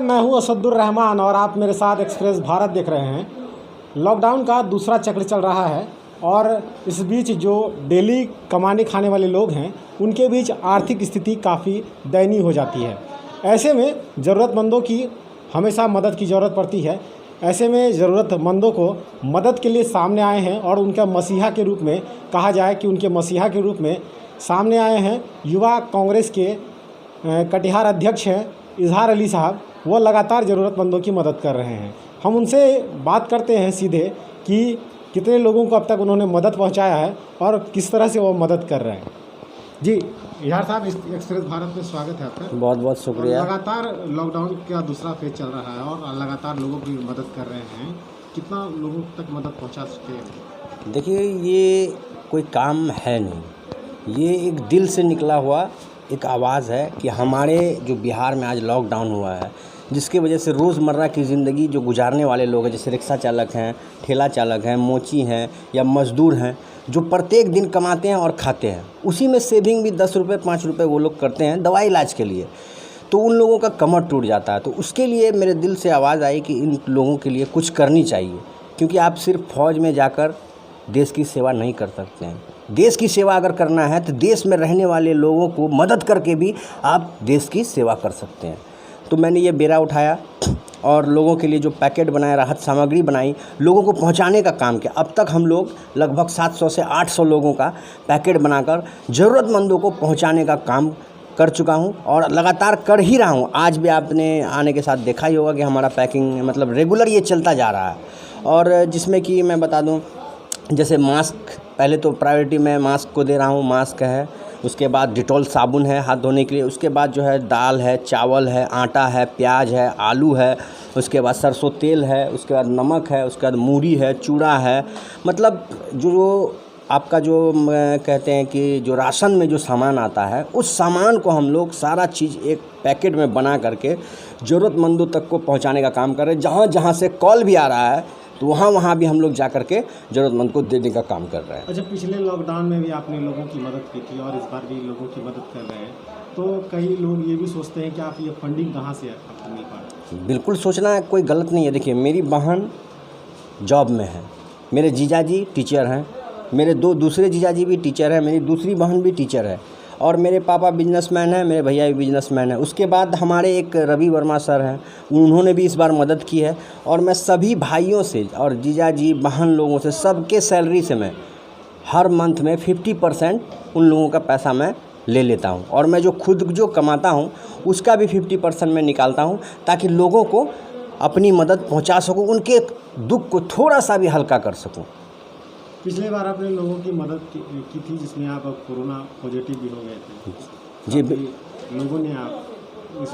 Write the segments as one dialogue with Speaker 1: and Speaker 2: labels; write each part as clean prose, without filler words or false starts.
Speaker 1: मैं हूं असदुर रहमान और आप मेरे साथ एक्सप्रेस भारत देख रहे हैं। लॉकडाउन का दूसरा चक्र चल रहा है और इस बीच जो डेली कमाने खाने वाले लोग हैं उनके बीच आर्थिक स्थिति काफ़ी दयनीय हो जाती है। ऐसे में ज़रूरतमंदों की हमेशा मदद की ज़रूरत पड़ती है। ऐसे में ज़रूरतमंदों को मदद के लिए सामने आए हैं और उनका मसीहा के रूप में कहा जाए कि उनके मसीहा के रूप में सामने आए हैं युवा कांग्रेस के कटिहार अध्यक्ष हैं इजहार अली साहब। वो लगातार ज़रूरतमंदों की मदद कर रहे हैं। हम उनसे बात करते हैं सीधे कि कितने लोगों को अब तक उन्होंने मदद पहुंचाया है और किस तरह से वो मदद कर रहे हैं। जी इजहार साहब, एक्सप्रेस भारत में स्वागत है आपका।
Speaker 2: बहुत बहुत शुक्रिया।
Speaker 1: लगातार लॉकडाउन का दूसरा फेज चल रहा है और लगातार लोगों की मदद कर रहे हैं। कितना लोगों तक मदद पहुँचा सकते हैं?
Speaker 2: देखिए, ये कोई काम है नहीं, ये एक दिल से निकला हुआ एक आवाज़ है कि हमारे जो बिहार में आज लॉकडाउन हुआ है, जिसकी वजह से रोज़मर्रा की ज़िंदगी जो गुजारने वाले लोग हैं, जैसे रिक्शा चालक हैं, ठेला चालक हैं, मोची हैं या मज़दूर हैं, जो प्रत्येक दिन कमाते हैं और खाते हैं, उसी में सेविंग भी 10 रुपये 5 रुपये वो लोग करते हैं दवाई इलाज के लिए, तो उन लोगों का कमर टूट जाता है। तो उसके लिए मेरे दिल से आवाज़ आई कि इन लोगों के लिए कुछ करनी चाहिए, क्योंकि आप सिर्फ फ़ौज में जाकर देश की सेवा नहीं कर सकते हैं। देश की सेवा अगर करना है तो देश में रहने वाले लोगों को मदद करके भी आप देश की सेवा कर सकते हैं। तो मैंने ये बेड़ा उठाया और लोगों के लिए जो पैकेट बनाया, राहत सामग्री बनाई, लोगों को पहुंचाने का काम किया। अब तक हम लोग लगभग 700 से 800 लोगों का पैकेट बनाकर ज़रूरतमंदों को पहुंचाने का काम कर चुका हूं और लगातार कर ही रहा हूं। आज भी आपने आने के साथ देखा ही होगा कि हमारा पैकिंग मतलब रेगुलर ये चलता जा रहा है। और जिसमें कि मैं बता दूं, जैसे मास्क, पहले तो प्रायोरिटी मैं मास्क को दे रहा हूँ, मास्क है, उसके बाद डिटॉल साबुन है हाथ धोने के लिए, उसके बाद जो है दाल है, चावल है, आटा है, प्याज है, आलू है, उसके बाद सरसों तेल है, उसके बाद नमक है, उसके बाद मूढ़ी है, चूड़ा है। मतलब जो आपका जो कहते हैं कि जो राशन में जो सामान आता है, उस सामान को हम लोग सारा चीज़ एक पैकेट में बना करके ज़रूरतमंदों तक को पहुंचाने का काम कर रहे हैं। जहाँ जहाँ से कॉल भी आ रहा है तो वहाँ भी हम लोग जा कर के ज़रूरतमंद को देने का काम कर रहे हैं।
Speaker 1: अच्छा, पिछले लॉकडाउन में भी आपने लोगों की मदद की थी और इस बार भी लोगों की मदद कर रहे हैं, तो कई लोग ये भी सोचते हैं कि आप ये फंडिंग कहाँ से आपको मिल पा रही है?
Speaker 2: बिल्कुल सोचना है, कोई गलत नहीं है। देखिए, मेरी बहन जॉब में है, मेरे जीजाजी टीचर हैं, मेरे दो दूसरे जीजाजी भी टीचर हैं, मेरी दूसरी बहन भी टीचर है और मेरे पापा बिजनेसमैन हैं, मेरे भैया भी बिजनेसमैन हैं। उसके बाद हमारे एक रवि वर्मा सर हैं, उन्होंने भी इस बार मदद की है। और मैं सभी भाइयों से और जीजाजी बहन लोगों से, सबके सैलरी से मैं हर मंथ में 50% उन लोगों का पैसा मैं ले लेता हूं और मैं जो खुद जो कमाता हूं उसका भी 50% मैं निकालता हूं, ताकि लोगों को अपनी मदद पहुँचा सकूँ, उनके दुख को थोड़ा सा भी हल्का कर सकूँ।
Speaker 1: पिछले बार आपने लोगों की मदद की थी जिसमें आप कोरोना पॉजिटिव भी हो गए थे।
Speaker 2: जी,
Speaker 1: लोगों ने आप इस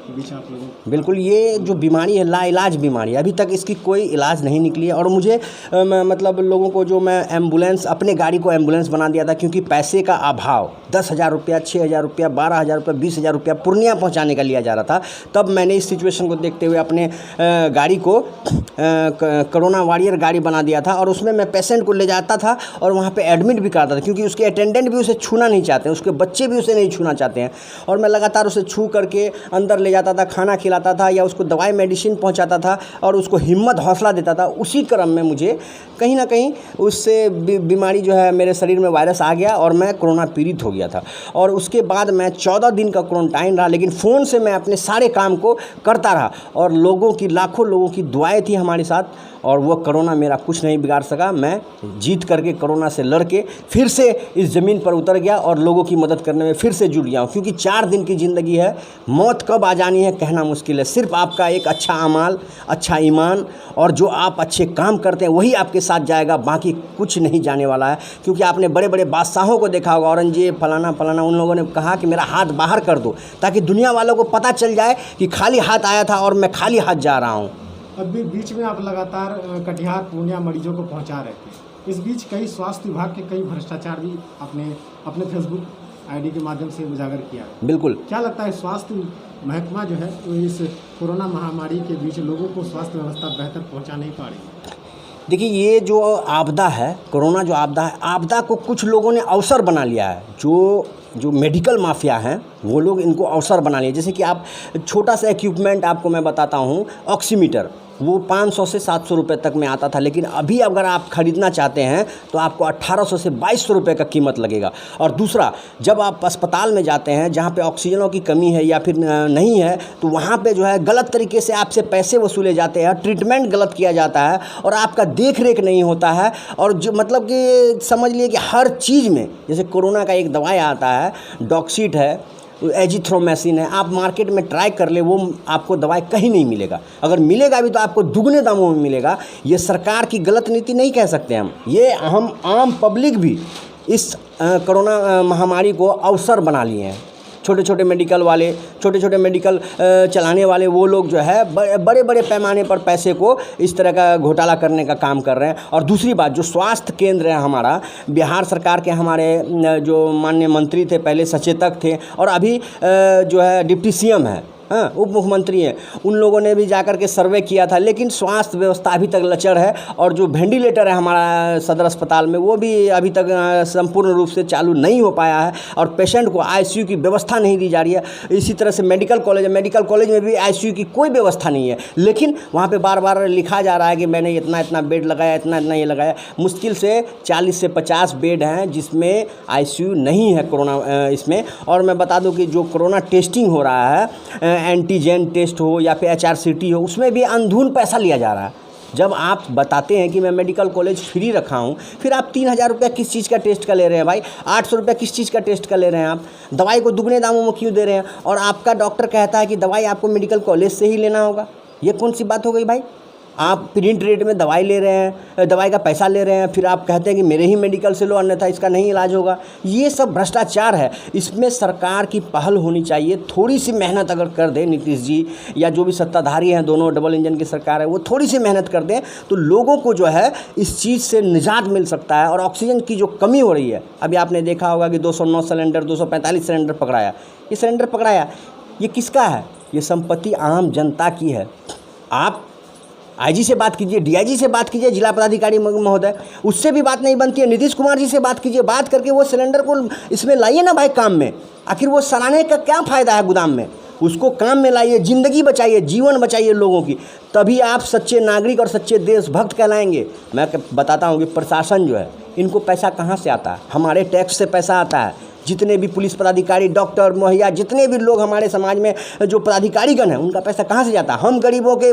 Speaker 1: बीच आप लोगों
Speaker 2: बिल्कुल, ये जो बीमारी है लाइलाज बीमारी है, अभी तक इसकी कोई इलाज नहीं निकली है। और मुझे मतलब लोगों को जो मैं एम्बुलेंस, अपने गाड़ी को एम्बुलेंस बना दिया था, क्योंकि पैसे का अभाव, 10,000 रुपया, 6,000 रुपया, 12,000 रुपया, 20,000 रुपया पूर्णिया पहुंचाने का लिया जा रहा था। तब मैंने इस सिचुएशन को देखते हुए अपने गाड़ी को कोरोना वॉरियर गाड़ी बना दिया था और उसमें मैं पेशेंट को ले जाता था और वहाँ पे एडमिट भी कराता था, क्योंकि उसके अटेंडेंट भी उसे छूना नहीं चाहते हैं, उसके बच्चे भी उसे नहीं छूना चाहते हैं। और मैं लगातार उसे छू करके अंदर ले जाता था, खाना खिलाता था या उसको दवाई मेडिसिन पहुँचाता था और उसको हिम्मत हौसला देता था। उसी क्रम में मुझे कहीं ना कहीं उससे बीमारी जो है, मेरे शरीर में वायरस आ गया और मैं कोरोना पीड़ित हो गया था। और उसके बाद मैं 14 दिन का क्वारंटाइन रहा, लेकिन फ़ोन से मैं अपने सारे काम को करता रहा और लोगों की, लाखों लोगों की दुआएं थी हमारे साथ और वो कोरोना मेरा कुछ नहीं बिगाड़ सका। मैं जीत करके कोरोना से लड़ के फिर से इस ज़मीन पर उतर गया और लोगों की मदद करने में फिर से जुट गया हूँ, क्योंकि 4 दिन की ज़िंदगी है, मौत कब आ जानी है कहना मुश्किल है। सिर्फ आपका एक अच्छा अमाल, अच्छा ईमान और जो आप अच्छे काम करते हैं वही आपके साथ जाएगा, बाकी कुछ नहीं जाने वाला है। क्योंकि आपने बड़े बड़े बादशाहों को देखा होगा, औरंगजेब फलाना फलाना, उन लोगों ने कहा कि मेरा हाथ बाहर कर दो, ताकि दुनिया वालों को पता चल जाए कि खाली हाथ आया था और मैं खाली हाथ जा रहा हूँ।
Speaker 1: अभी बीच में आप लगातार कटिहार पूर्णिया मरीजों को पहुंचा रहे थे। इस बीच कई स्वास्थ्य विभाग के कई भ्रष्टाचार भी आपने अपने फेसबुक आईडी के माध्यम से उजागर किया।
Speaker 2: बिल्कुल,
Speaker 1: क्या लगता है स्वास्थ्य महकमा जो है वो इस कोरोना महामारी के बीच लोगों को स्वास्थ्य व्यवस्था बेहतर पहुंचा नहीं पा रही?
Speaker 2: देखिए, ये जो आपदा है, कोरोना जो आपदा है, आपदा को कुछ लोगों ने अवसर बना लिया है। जो मेडिकल माफिया हैं वो लोग इनको अवसर बना लिए। जैसे कि आप छोटा सा इक्विपमेंट आपको मैं बताता हूँ, ऑक्सीमीटर, वो 500 से 700 रुपये तक में आता था, लेकिन अभी अगर आप ख़रीदना चाहते हैं तो आपको 1800 से 2200 रुपये का कीमत लगेगा। और दूसरा, जब आप अस्पताल में जाते हैं जहाँ पे ऑक्सीजनों की कमी है या फिर नहीं है, तो वहाँ पे जो है गलत तरीके से आपसे पैसे वसूले जाते हैं, ट्रीटमेंट गलत किया जाता है और आपका देख रेख नहीं होता है। और जो मतलब कि समझ लिए कि हर चीज़ में, जैसे कोरोना का एक दवाई आता है, डॉक्सीट है, एजिथ्रोमाइसिन है, आप मार्केट में ट्राई कर ले, वो आपको दवाई कहीं नहीं मिलेगा। अगर मिलेगा भी तो आपको दुगने दामों में मिलेगा। ये सरकार की गलत नीति नहीं कह सकते हम आम पब्लिक भी इस कोरोना महामारी को अवसर बना लिए हैं। छोटे छोटे मेडिकल वाले, छोटे छोटे मेडिकल चलाने वाले, वो लोग जो है बड़े बड़े पैमाने पर पैसे को इस तरह का घोटाला करने का काम कर रहे हैं। और दूसरी बात, जो स्वास्थ्य केंद्र है हमारा, बिहार सरकार के हमारे जो माननीय मंत्री थे, पहले सचेतक थे और अभी जो है डिप्टी सीएम है, हाँ, उप मुख्यमंत्री हैं, उन लोगों ने भी जाकर के सर्वे किया था, लेकिन स्वास्थ्य व्यवस्था अभी तक लचर है। और जो वेंटिलेटर है हमारा सदर अस्पताल में, वो भी अभी तक संपूर्ण रूप से चालू नहीं हो पाया है और पेशेंट को आईसीयू की व्यवस्था नहीं दी जा रही है। इसी तरह से मेडिकल कॉलेज है, मेडिकल कॉलेज में भी आईसीयू की कोई व्यवस्था नहीं है, लेकिन वहाँ पर बार बार लिखा जा रहा है कि मैंने इतना इतना बेड लगाया, इतना इतना ये लगाया। मुश्किल से 40 से 50 बेड हैं जिसमें आईसीयू नहीं है कोरोना इसमें। और मैं बता दूं कि जो कोरोना टेस्टिंग हो रहा है, एंटीजन टेस्ट हो या फिर HRCT हो, उसमें भी अंधुन पैसा लिया जा रहा है। जब आप बताते हैं कि मैं मेडिकल कॉलेज फ्री रखा हूं, फिर आप 3000 रुपया किस चीज़ का टेस्ट का ले रहे हैं भाई? 800 रुपया किस चीज़ का टेस्ट का ले रहे हैं आप? दवाई को दुगने दामों में क्यों दे रहे हैं? और आपका डॉक्टर कहता है कि दवाई आपको मेडिकल कॉलेज से ही लेना होगा। ये कौन सी बात हो गई भाई? आप प्रिंट रेट में दवाई ले रहे हैं, दवाई का पैसा ले रहे हैं, फिर आप कहते हैं कि मेरे ही मेडिकल से लो, अन्यथा इसका नहीं इलाज होगा। ये सब भ्रष्टाचार है। इसमें सरकार की पहल होनी चाहिए। थोड़ी सी मेहनत अगर कर दे नीतीश जी या जो भी सत्ताधारी हैं, दोनों डबल इंजन की सरकार है, वो थोड़ी सी मेहनत कर दें तो लोगों को जो है इस चीज़ से निजात मिल सकता है। और ऑक्सीजन की जो कमी हो रही है, अभी आपने देखा होगा कि 209 सिलेंडर, 245 सिलेंडर पकड़ाया। ये सिलेंडर पकड़ाया, ये किसका है? ये संपत्ति आम जनता की है। आप आईजी से बात कीजिए, डीआईजी से बात कीजिए, जिला पदाधिकारी महोदय, उससे भी बात नहीं बनती है। नीतीश कुमार जी से बात कीजिए, बात करके वो सिलेंडर को इसमें लाइए ना भाई काम में। आखिर वो सराहने का क्या फ़ायदा है गुदाम में? उसको काम में लाइए, ज़िंदगी बचाइए, जीवन बचाइए लोगों की, तभी आप सच्चे नागरिक और सच्चे देशभक्त कहलाएंगे। मैं बताता हूँ कि प्रशासन जो है, इनको पैसा कहाँ से आता है? हमारे टैक्स से पैसा आता है। जितने भी पुलिस पदाधिकारी, डॉक्टर, मुहैया, जितने भी लोग हमारे समाज में जो पदाधिकारीगण हैं, उनका पैसा कहाँ से जाता है? हम गरीबों के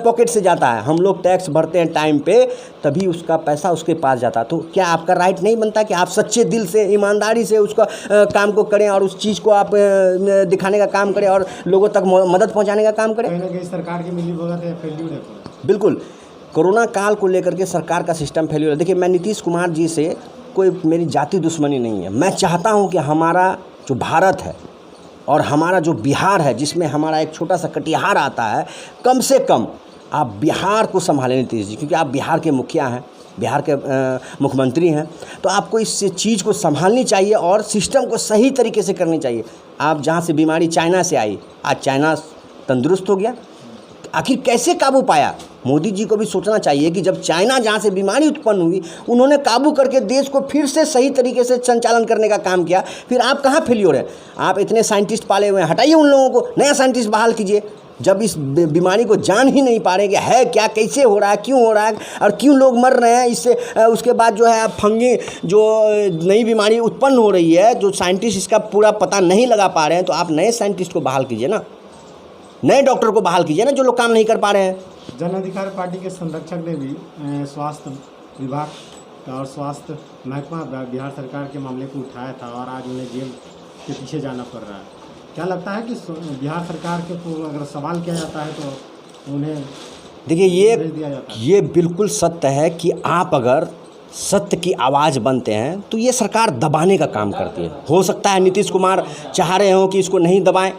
Speaker 2: पॉकेट से जाता है। हम लोग टैक्स भरते हैं टाइम पे, तभी उसका पैसा उसके पास जाता है। तो क्या आपका राइट नहीं बनता कि आप सच्चे दिल से, ईमानदारी से उसका काम को करें और उस चीज़ को आप दिखाने का काम करें और लोगों तक मदद पहुँचाने का काम करें?
Speaker 1: कहीं ना कहीं सरकार की मिलीभगत है, फेल्यूर है।
Speaker 2: बिल्कुल, कोरोना काल को लेकर के सरकार का सिस्टम फेल्यूर है। देखिए, मैं नीतीश कुमार जी से कोई मेरी जाति दुश्मनी नहीं है। मैं चाहता हूं कि हमारा जो भारत है और हमारा जो बिहार है, जिसमें हमारा एक छोटा सा कटिहार आता है, कम से कम आप बिहार को संभालें नीतीश जी, क्योंकि आप बिहार के मुखिया हैं, बिहार के मुख्यमंत्री हैं। तो आपको इस चीज़ को संभालनी चाहिए और सिस्टम को सही तरीके से करनी चाहिए। आप जहाँ से बीमारी चाइना से आई, आज चाइना तंदुरुस्त हो गया, आखिर कैसे काबू पाया? मोदी जी को भी सोचना चाहिए कि जब चाइना जहाँ से बीमारी उत्पन्न हुई, उन्होंने काबू करके देश को फिर से सही तरीके से संचालन करने का काम किया। फिर आप कहाँ फेल्योर है? आप इतने साइंटिस्ट पाले हुए हैं, हटाइए उन लोगों को, नया साइंटिस्ट बहाल कीजिए। जब इस बीमारी को जान ही नहीं पा रहे कि है क्या, कैसे हो रहा है, क्यों हो रहा है और क्यों लोग मर रहे हैं इससे, उसके बाद जो है आप फंगी जो नई बीमारी उत्पन्न हो रही है, जो साइंटिस्ट इसका पूरा पता नहीं लगा पा रहे हैं, तो आप नए साइंटिस्ट को बहाल कीजिए ना, नए डॉक्टर को बहाल कीजिए ना, जो लोग काम नहीं कर पा रहे हैं।
Speaker 1: जन अधिकार पार्टी के संरक्षक ने भी स्वास्थ्य विभाग और स्वास्थ्य महकमा बिहार सरकार के मामले को उठाया था और आज उन्हें जेल के पीछे जाना पड़ रहा है। क्या लगता है कि बिहार सरकार के को अगर सवाल किया जाता है तो उन्हें
Speaker 2: देखिए,
Speaker 1: दिया जाता है?
Speaker 2: ये बिल्कुल सत्य है कि आप अगर सत्य की आवाज़ बनते हैं तो ये सरकार दबाने का काम करती है। हो सकता है नीतीश कुमार चाह रहे हो कि इसको नहीं दबाएं,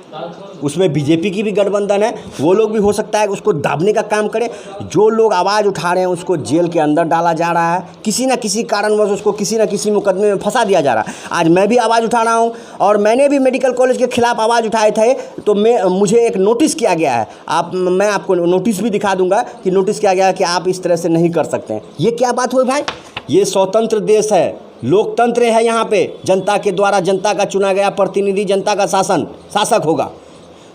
Speaker 2: उसमें बीजेपी की भी गठबंधन है, वो लोग भी हो सकता है कि उसको दाबने का काम करें। जो लोग आवाज़ उठा रहे हैं उसको जेल के अंदर डाला जा रहा है, किसी न किसी कारणवश उसको किसी न किसी मुकदमे में फंसा दिया जा रहा है। आज मैं भी आवाज़ उठा रहा हूँ और मैंने भी मेडिकल कॉलेज के खिलाफ आवाज़ उठाए थे, तो मुझे एक नोटिस किया गया है। मैं आपको नोटिस भी दिखा दूंगा कि नोटिस किया गया है कि आप इस तरह से नहीं कर सकते हैं। ये क्या बात हुई भाई? ये स्वतंत्र देश है, लोकतंत्र है यहाँ पे, जनता के द्वारा जनता का चुना गया प्रतिनिधि जनता का शासक होगा।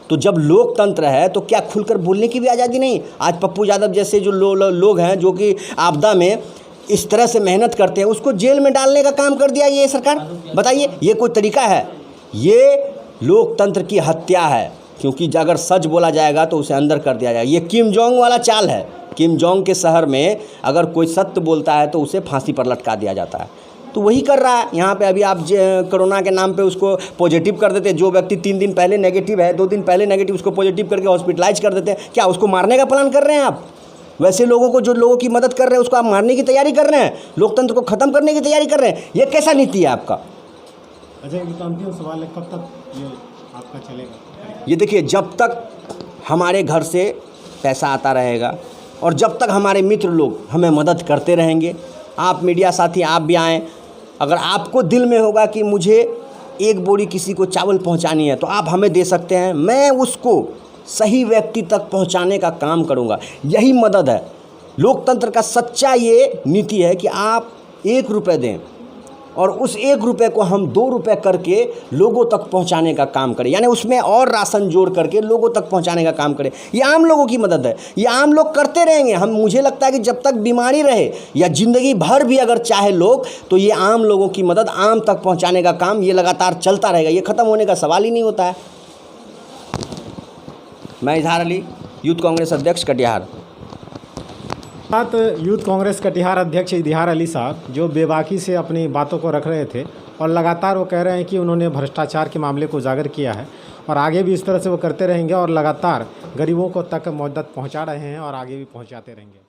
Speaker 2: तो जब लोकतंत्र है तो क्या खुलकर बोलने की भी आज़ादी नहीं? आज पप्पू यादव जैसे जो लोग हैं जो कि आपदा में इस तरह से मेहनत करते हैं, उसको जेल में डालने का काम कर दिया ये सरकार। बताइए, ये कोई तरीका है? ये लोकतंत्र की हत्या है, क्योंकि अगर सच बोला जाएगा तो उसे अंदर कर दिया जाएगा। ये किम जोंग वाला चाल है। किम जोंग के शहर में अगर कोई सत्य बोलता है तो उसे फांसी पर लटका दिया जाता है। तो वही कर रहा है यहाँ पे। अभी आप कोरोना के नाम पे उसको पॉजिटिव कर देते हैं। जो व्यक्ति 3 दिन पहले नेगेटिव है, 2 दिन पहले नेगेटिव, उसको पॉजिटिव करके हॉस्पिटलाइज कर देते हैं। क्या उसको मारने का प्लान कर रहे हैं आप? वैसे लोगों को, जो लोगों की मदद कर रहे हैं, उसको आप मारने की तैयारी कर रहे हैं, लोकतंत्र को ख़त्म करने की तैयारी कर रहे हैं। ये कैसा नीति है आपका?
Speaker 1: अच्छा, एक अंतिम सवाल है, कब तक ये आपका चलेगा?
Speaker 2: ये देखिए, जब तक हमारे घर से पैसा आता रहेगा और जब तक हमारे मित्र लोग हमें मदद करते रहेंगे, आप मीडिया साथी आप भी आएँ, अगर आपको दिल में होगा कि मुझे 1 बोरी किसी को चावल पहुंचानी है तो आप हमें दे सकते हैं, मैं उसको सही व्यक्ति तक पहुंचाने का काम करूंगा। यही मदद है। लोकतंत्र का सच्चा ये नीति है कि आप 1 रुपये दें और उस 1 रुपये को हम 2 रुपये करके लोगों तक पहुंचाने का काम करें, यानी उसमें और राशन जोड़ करके लोगों तक पहुंचाने का काम करें। ये आम लोगों की मदद है, ये आम लोग करते रहेंगे। मुझे लगता है कि जब तक बीमारी रहे या ज़िंदगी भर भी अगर चाहे लोग, तो ये आम लोगों की मदद, आम तक पहुँचाने का काम ये लगातार चलता रहेगा। ये ख़त्म होने का सवाल ही नहीं होता है। मैं इजहार अली, यूथ कांग्रेस अध्यक्ष कटिहार।
Speaker 1: साथ यूथ कांग्रेस कटिहार अध्यक्ष इजहार अली साहब, जो बेबाकी से अपनी बातों को रख रहे थे और लगातार वो कह रहे हैं कि उन्होंने भ्रष्टाचार के मामले को उजागर किया है और आगे भी इस तरह से वो करते रहेंगे और लगातार गरीबों को तक मदद पहुंचा रहे हैं और आगे भी पहुंचाते रहेंगे।